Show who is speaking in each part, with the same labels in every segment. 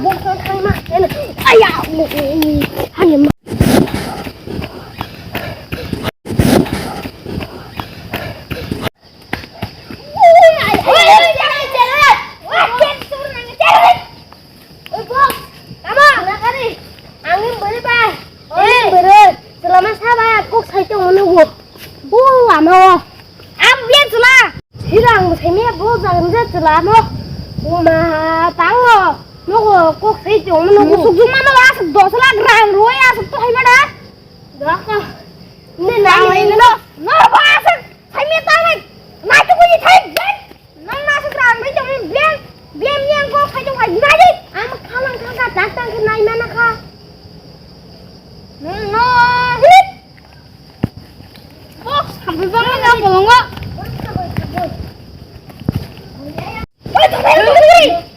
Speaker 1: bungsu sama. Ayah, hanya. Selama sabar, kok saya cuma nunggu. Lama. Ambil celah. Hilang, saya bu jangan celah mo. Uma tango. Nunggu, kok saya cuma nunggu. Sejumlah malah sedosalah grand roy asal tuh hai mana? Dah kah? Ini nang lo. Nggak asal. Saya minta lagi. Nanti aku jadi saya. Nang asal grand roy cuma biang yang kok saya cuma jadi. Amak kalang kakak datang ke naik mana kah? No, hit. Oh, hampir banget nggak mau nggak?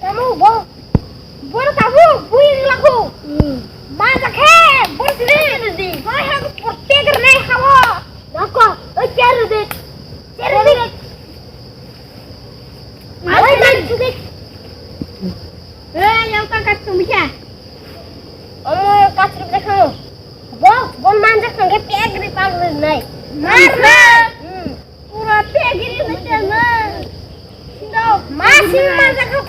Speaker 1: Kamu boleh kamu buin laku. Masak he, boleh sini. Saya aku putih kerana kamu. Dako, cari deh. Mana cari? Yang kakak tumbia. Kasih kamu. Bon manjak sange pegri palu nai. Marna. Pura pegri na. Sindo, masih manjak kau.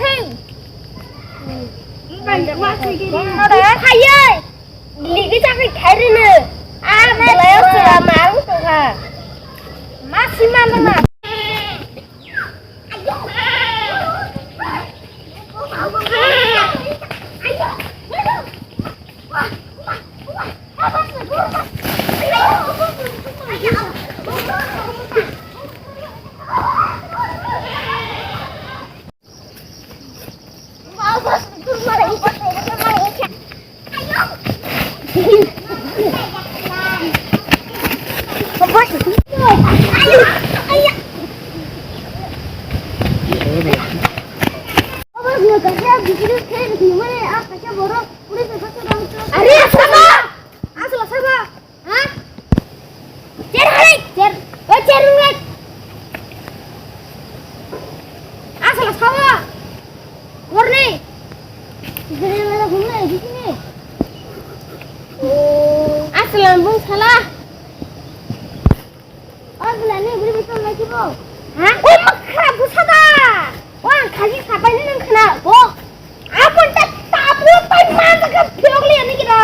Speaker 1: Manjak masih gini. Ada kaya. Lagi cakap kaya ni. Boleh sudah malu tu kan. Masih mana na. Lambung salah. Oh, belani beri betul lagi bo. Hah? Oh, makra busada. Wah, kali siapa ini nang kena bo? Apa tak tahu payman tak piok lian ni kita.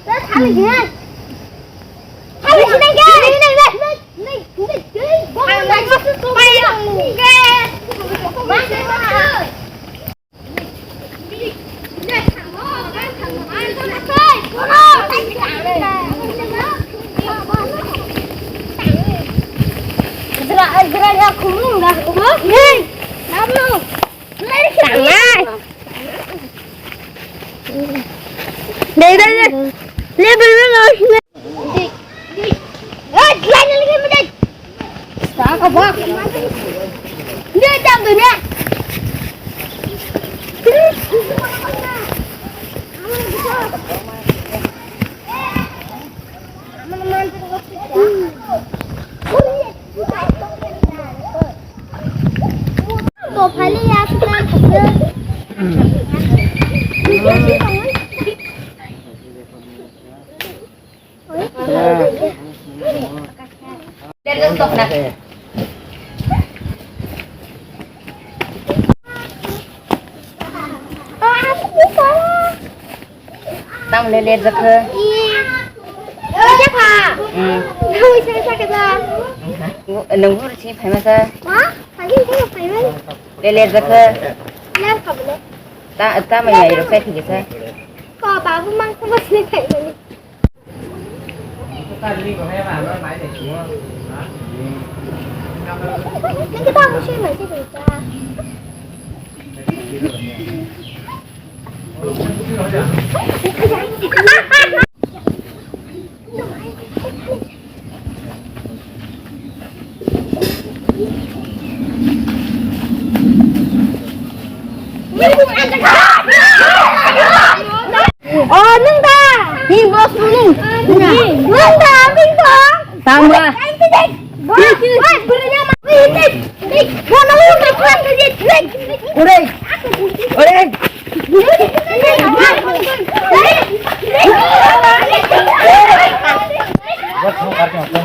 Speaker 1: Dah kali gini. Kali sini ke? Ni. Bo, lagi tu payang. Ke. Masih mana? Gerak aku enggak aku. Hei. Kamu. Tangan. Dah. Lebar lagi. Jangan lagi mudah. Tak apa. Dia jam tu ni. Kali ya kita Tang lele zakhe. Siapa? Kau siapa kita? Nunggu sih, payah Wah, pagi kita payah. Lele zakhe. Lele apa boleh? Ta mai yai sai thige sai. Ko ba bu mang ko sini thai ni. Ta ni ko hai ba mai mai để xuống. Cái tao cũng xin mày chứ được cha. Nâng ta thì bớt nâng ta bình thường tăng ba ở đây
Speaker 2: Hai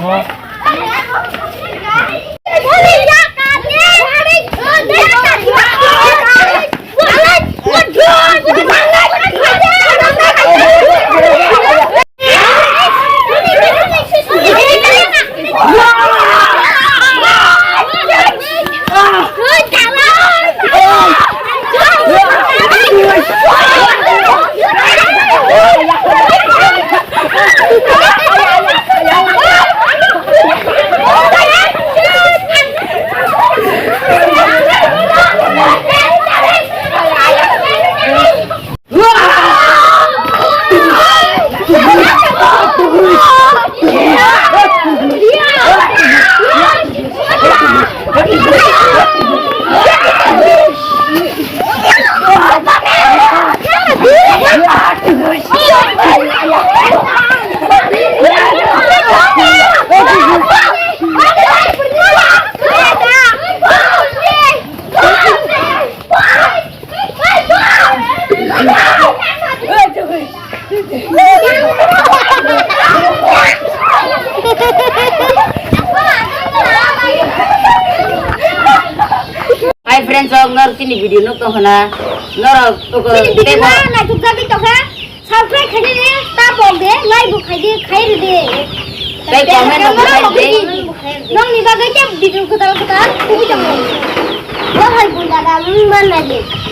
Speaker 2: friends, ngerti nih video nuk tuh na, ngerti tuh
Speaker 1: Sini bikin mana tuh tapi tuh kan sampai kali ini tapok deh, like bu khair deh.
Speaker 2: Like comment dong khair deh.
Speaker 1: Nong nih bagainya video ketal-ketal, aku jangan. Wahai bunda kamu mana deh?